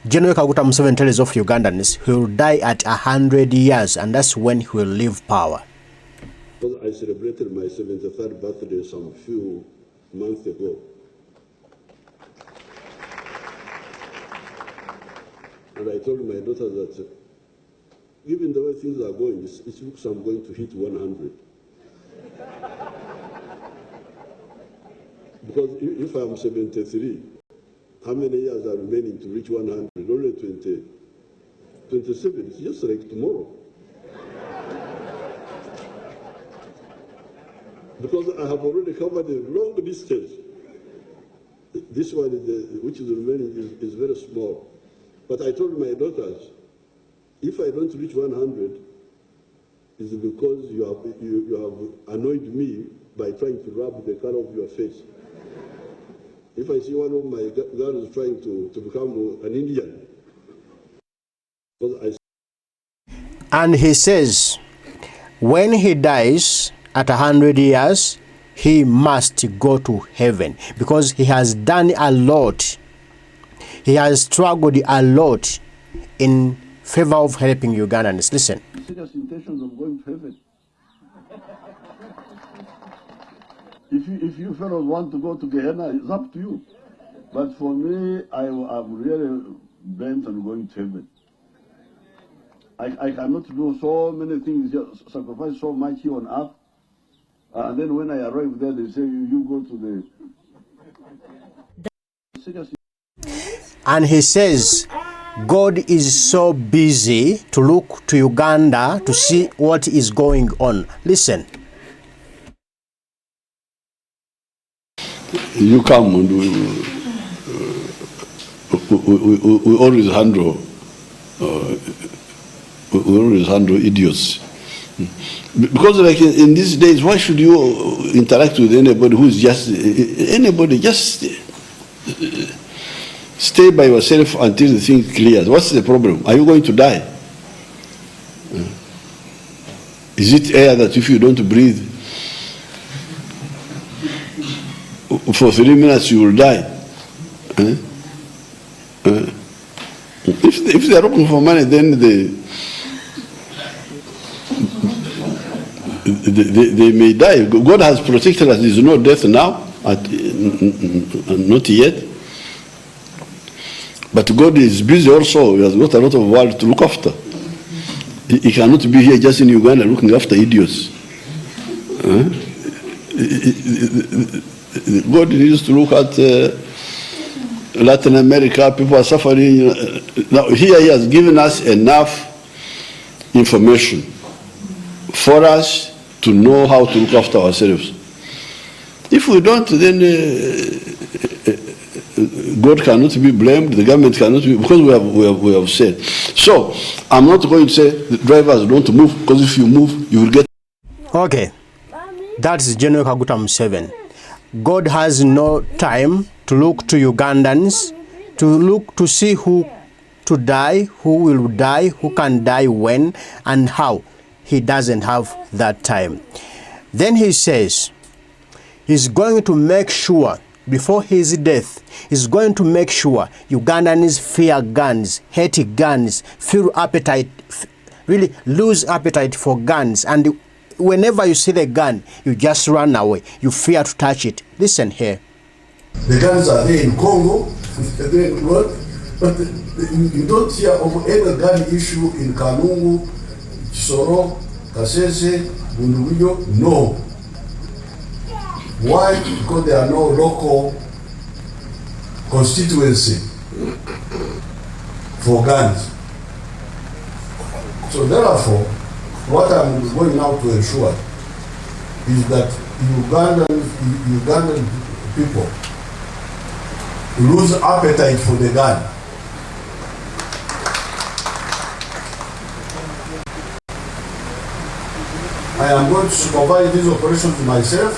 General Kaguta Museveni tells of Ugandans he will die at 100 years, and that's when he will leave power. I celebrated my 73rd birthday some few months ago. And I told my daughter that given the way things are going, it looks I'm going to hit 100. Because if I'm 73, how many years are remaining to reach 100? Only 27. It's just like tomorrow. Because I have already covered a long distance. This one, which is remaining, is very small. But I told my daughters, if I don't reach 100, it's because you have annoyed me by trying to rub the color of your face. If I see one of my girls trying to become an Indian, and he says, when he dies at 100 years, he must go to heaven because he has done a lot. He has struggled a lot in favor of helping Ugandans. Listen. Serious intentions of going to heaven. If you fellows want to go to Gehenna, it's up to you. But for me, I'm really bent on going to heaven. I cannot do so many things, just sacrifice so much here on earth. And then when I arrive there, they say, you go to the... Seriously. And he says, God is so busy to look to Uganda to see what is going on. Listen. You come and we always handle idiots. Because like in these days, why should you interact with anybody who's just stay by yourself until the thing clears. What's the problem? Are you going to die? Is it air that if you don't breathe for 3 minutes you will die? If they are looking for money, then they may die. God has protected us. There is no death now, not yet. But God is busy also. He has got a lot of work to look after. He cannot be here just in Uganda looking after idiots. God needs to look at Latin America. People are suffering. Now here he has given us enough information for us to know how to look after ourselves. If we don't, then God cannot be blamed, the government cannot be, because we have said. So, I'm not going to say the drivers don't move, because if you move, you will get... Okay, that's General Kaguta Museveni. God has no time to look to Ugandans, to look to see who to die, who will die, who can die when, and how. He doesn't have that time. Then he says, he's going to make sure before his death, he's going to make sure Ugandans fear guns, hate guns, feel appetite, really lose appetite for guns. And whenever you see the gun, you just run away. You fear to touch it. Listen here. The guns are there in Congo, they're in what? But you don't hear of any gun issue in Kanungu, Chisoro, Kasese, Bundubuyo, no. Why? Because there are no local constituency for guns. So therefore, what I'm going now to ensure is that Ugandan people lose appetite for the gun. I am going to supervise these operations myself,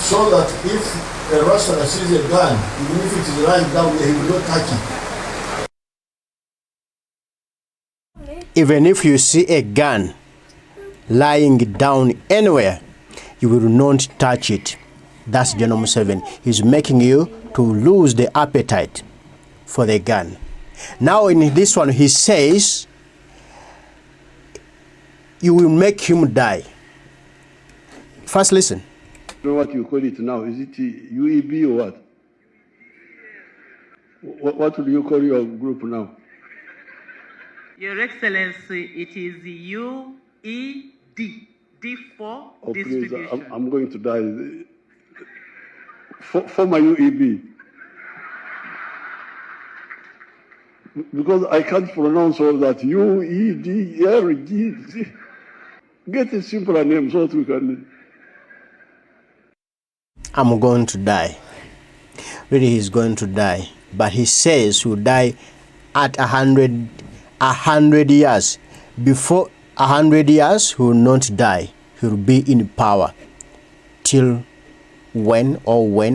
so that if a Russian sees a gun, even if it is lying down there, he will not touch it. Even if you see a gun lying down anywhere, you will not touch it. That's General Museveni. He's making you to lose the appetite for the gun. Now in this one, he says, you will make him die. First listen. I don't know what you call it now. Is it UEB or what? What do you call your group now? Your Excellency, it is UED, D for distribution. Please, I'm going to die. For my UEB. Because I can't pronounce all that. UED. Get a simpler name so that we can. I'm going to die. Really, he's going to die. But he says he'll die at 100 years. Before 100 years, he will not die. He will be in power. Till when,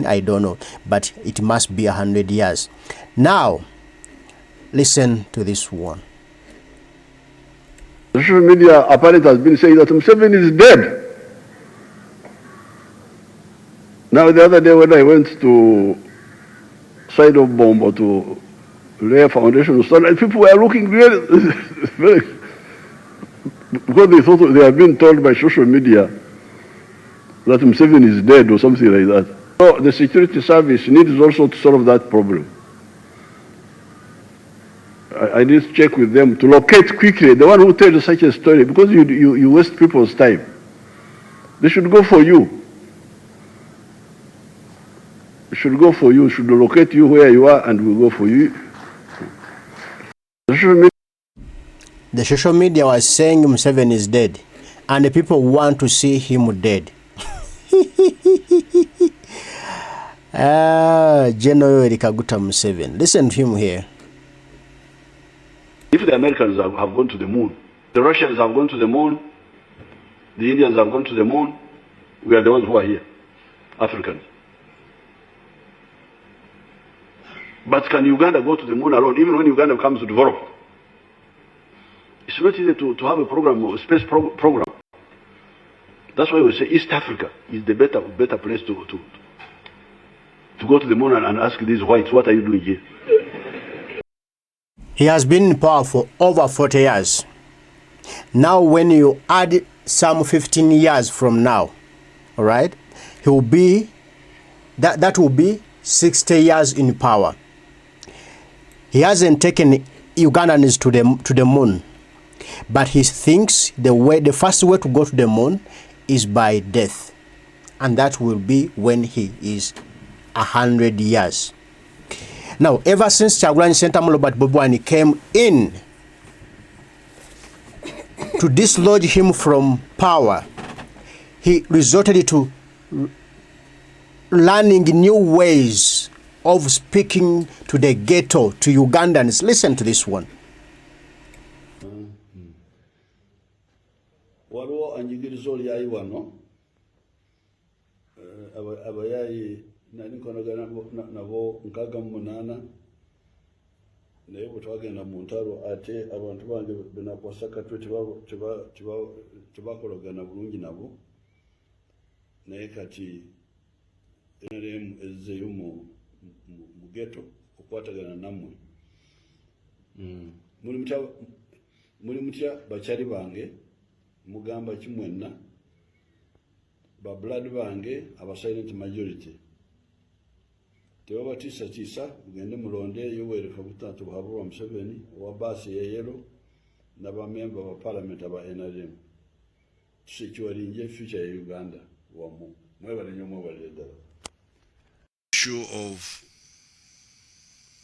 I don't know. But it must be 100 years. Now, listen to this one. Social media apparently has been saying that Museveni is dead. Now the other day when I went to side of Bombo to lay foundation stone, people were looking really, very, because they thought they have been told by social media that Museveni is dead or something like that. So the security service needs also to solve that problem. I need to check with them to locate quickly the one who tells such a story, because you waste people's time. They should go for you. They should go for you, should locate you where you are, and we'll go for you. The social media was saying Museveni is dead, and the people want to see him dead. General Kaguta Museveni. Listen to him here. If the Americans have gone to the moon, the Russians have gone to the moon, the Indians have gone to the moon, we are the ones who are here, Africans. But can Uganda go to the moon alone, even when Uganda comes to develop? It's not easy to have a program, a space program. That's why we say East Africa is the better place to go to the moon and ask these whites, what are you doing here? He has been in power for over 40 years. Now when you add some 15 years from now, all right, he will be, that will be 60 years in power. He hasn't taken Ugandans to the moon, but he thinks the first way to go to the moon is by death, and that will be when he is 100 years. Now, ever since Kyagulanyi Ssentamu Robert Bobi Wine came in to dislodge him from power, he resorted to learning new ways of speaking to the ghetto, to Ugandans. Listen to this one. Waliwo anjigiriza olyayi wano abayayi nali nkonagana nabo 68 naye bwe twagenda mu ntalo ate abantu bange benakwasakatwe tebakolagana bulungi nabo, naye kati NRM ezzeeyo mu ghetto okwatagana nammwe. Muli mutya bakyali bange, mugamba kimwenna, ba blood bange aba silent majority. Tebabatiisatiisa mugende mulonde Yoweri Kaguta Tubuhaburwa Museveni owa baasi ya yellow n'abamemba ba parliament aba NRM. Tusekiwalinje future ya Uganda wamu. Mwebale nnyo, mwebale ddala. Issue of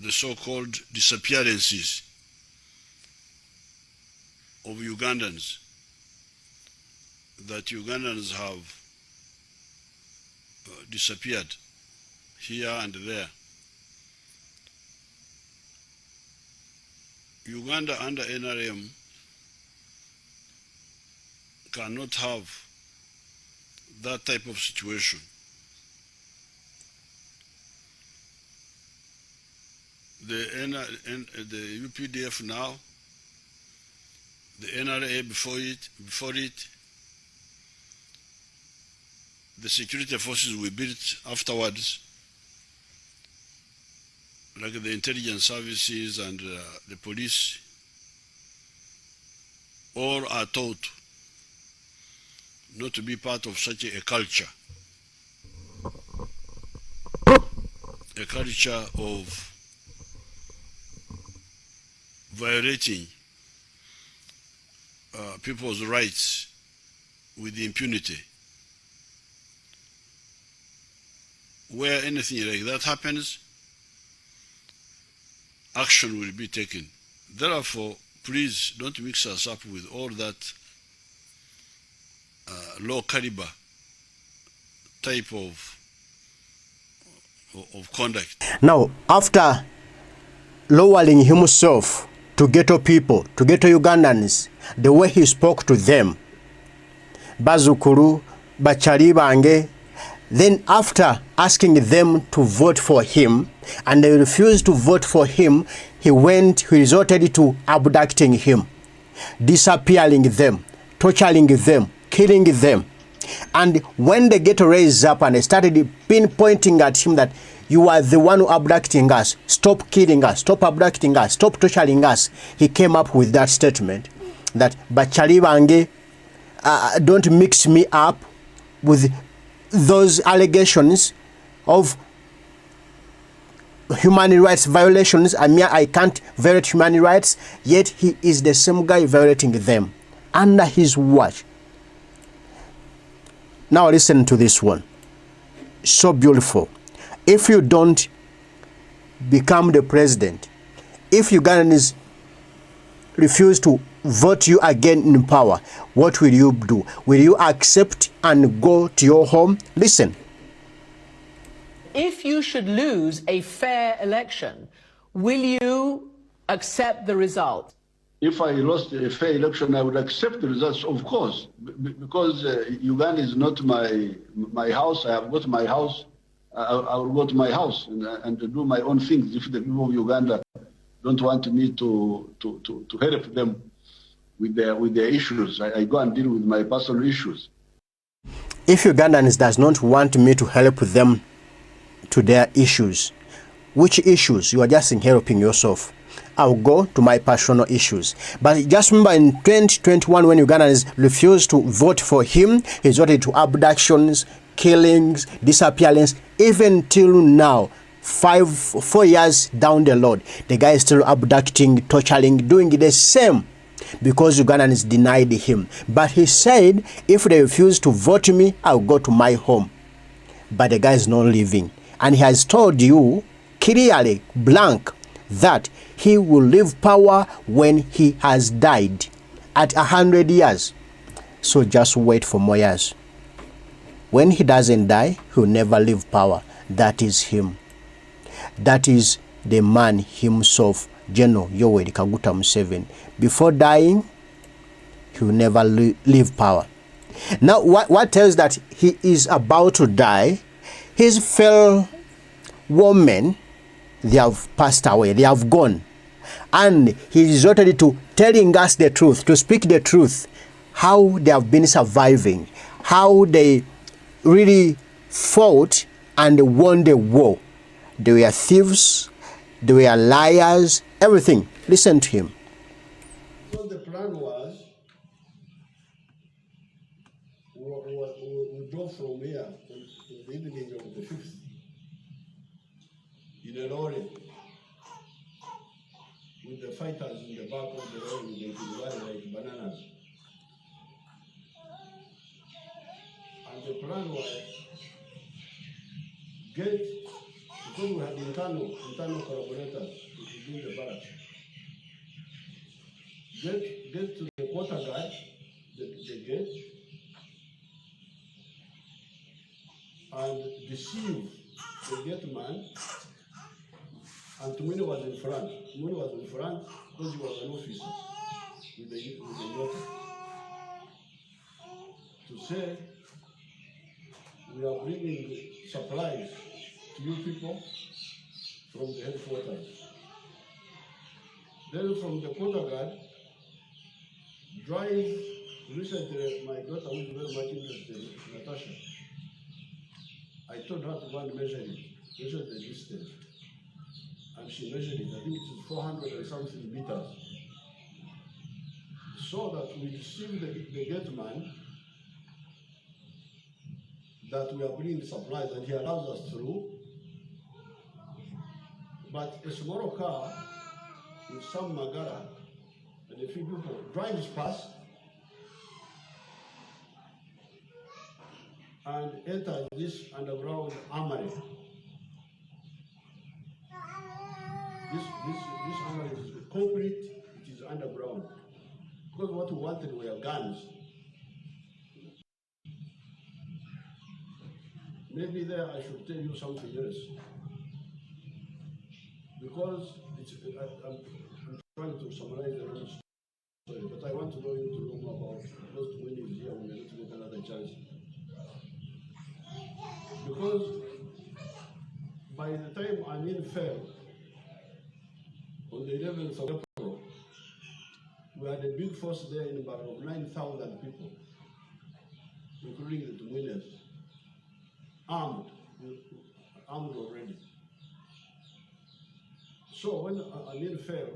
the so-called disappearances of Ugandans, that Ugandans have disappeared here and there. Uganda under NRM cannot have that type of situation. The UPDF now, the NRA before it, the security forces we built afterwards, like the intelligence services and the police, all are taught not to be part of such a culture of violating people's rights with impunity. Where anything like that happens, action will be taken. Therefore, please don't mix us up with all that low caliber type of conduct. Now, after lowering himself to ghetto people, to ghetto Ugandans, the way he spoke to them, Bazukuru, Bachari Bange, then after asking them to vote for him, and they refused to vote for him, he resorted to abducting him, disappearing them, torturing them, killing them. And when the ghetto raised up and they started pinpointing at him that you are the one who abducting us, stop killing us, stop abducting us, stop torturing us, he came up with that statement that Bachari Bange, don't mix me up with those allegations of human rights violations. I can't violate human rights, yet he is the same guy violating them under his watch. Now listen to this one. So beautiful. If you don't become the president, if Ugandans refuse to vote you again in power, what will you do? Will you accept and go to your home? Listen. If you should lose a fair election, will you accept the result? If I lost a fair election, I would accept the results, of course, because Uganda is not my house. I have got my house. I will go to my house and do my own things. If the people of Uganda don't want me to help them with their issues, I go and deal with my personal issues. If Ugandans does not want me to help them to their issues, which issues? You are just helping yourself. I'll go to my personal issues. But just remember in 2021 when Ugandans refused to vote for him, he resorted to abductions, killings, disappearance. Even till now, 4 years down the road, the guy is still abducting, torturing, doing the same because Ugandans denied him. But he said, if they refuse to vote me, I'll go to my home. But the guy is not leaving. And he has told you clearly, blank, that he will leave power when he has died at 100 years. So just wait for more years. When he doesn't die, he'll never leave power. That is him. That is the man himself, General Yoweri Kaguta Museveni. Before dying, he will never leave power. Now, what tells that he is about to die? His fellow women, they have passed away, they have gone. And he resorted to telling us the truth, to speak the truth, how they have been surviving, how they really fought and won the war. They were thieves, they were liars, everything. Listen to him. So the plan was, we drove from here to the evening of the 5th in a lorry with the fighters in the back of the lorry with the like bananas. And the plan was get, because we had internal collaborators within the barracks, get to the quarter guard, the gate, and deceive the gate man. And Tumini was in front. Tumini was in front because he was an officer with the notice to say, we are bringing supplies to you people from the headquarters. Then from the quarter guard, drive recently my daughter, who is very much interested, Natasha, I told her to go and measure the distance. And she measured it. I think it is 400 and something meters. So that we deceive the gate man that we are bringing supplies, and he allows us through. But a small car with some magara and a few people drives past and enters this underground armory. This armory is concrete, it is underground. Because what we wanted were guns. Maybe there I should tell you something else. Because I'm trying to summarize the whole story, but I want to know you to know more about because when he's here, we need to get another chance. Because by the time Amin fell, on the 11th of April, we had a big force there in about 9,000 people, including the Tumuinas, armed already. So when Amin fell,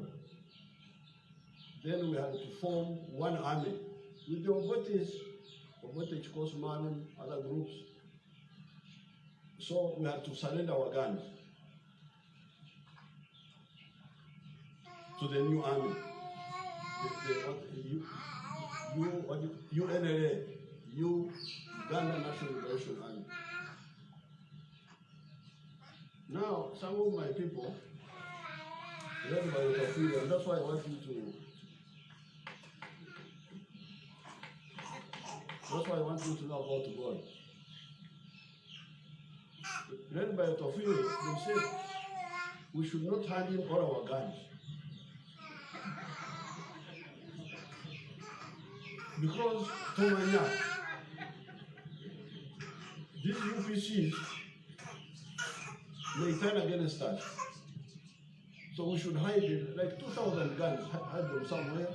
then we had to form one army with the Obotes, Kosman, other groups. So we had to surrender our guns to the new army. UNLA, Uganda National Liberation Army. Now, some of my people, led by Kafiri, and that's why I want you to. That's why I want you to know about God. Led by Kafiri, they said we should not hand in all our guns. Because Tomanya, these UPCs may turn against us. So we should hide it, like 2,000 guns, hide them somewhere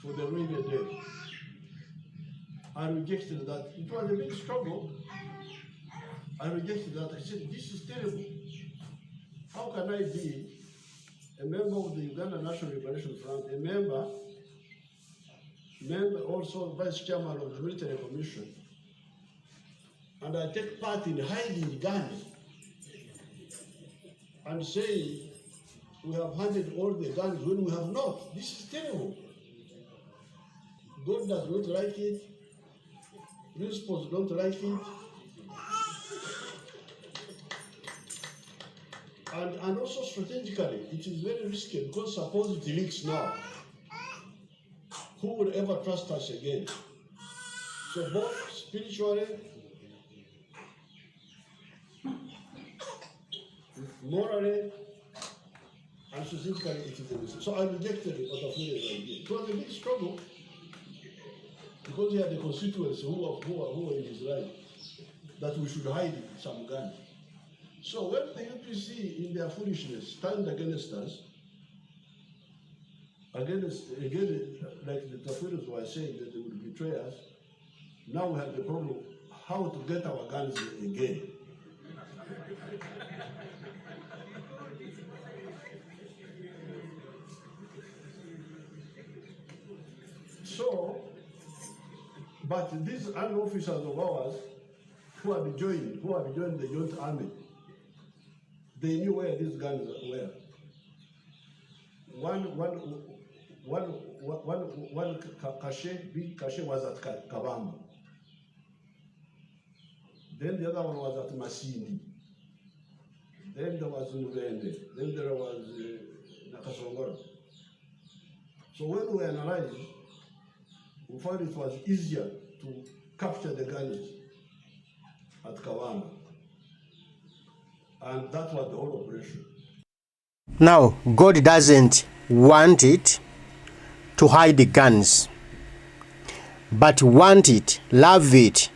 for the rainy day. I rejected that. It was a big struggle. I rejected that. I said, this is terrible. How can I be a member of the Uganda National Liberation Front, a member also vice chairman of the military commission, and I take part in hiding guns and say we have handed all the guns when we have not. This is terrible. God does not like it. Principals don't like it. And also strategically, it is very risky because suppose it leaks now. Who will ever trust us again? So both spiritually, morally, and strategically, it is a risk. So I rejected it as I did. It was a big struggle because he had the constituents who were in his right that we should hide some guns. So when the UPC, in their foolishness, stand against us, again, like the Tafiris were saying that they would betray us, now we have the problem how to get our guns again. So, but these army officers of ours who have joined the joint army, they knew where these guns were. One big cache was at Kabamba. Then the other one was at Masindi. Then there was Museveni. Then there was Nakasongoro. So when we analyzed, we found it was easier to capture the guns at Kabamba. And that was the whole operation. Now, God doesn't want it to hide the guns, but want it, love it.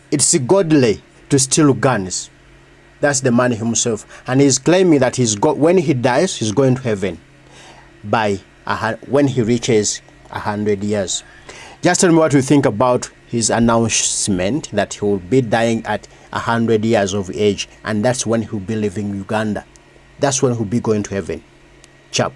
It's godly to steal guns. That's the man himself. And he's claiming that when he dies, he's going to heaven when he reaches 100 years. Just tell me what you think about his announcement that he will be dying at 100 years of age, and that's when he'll be leaving Uganda. That's when he'll be going to heaven. Chap.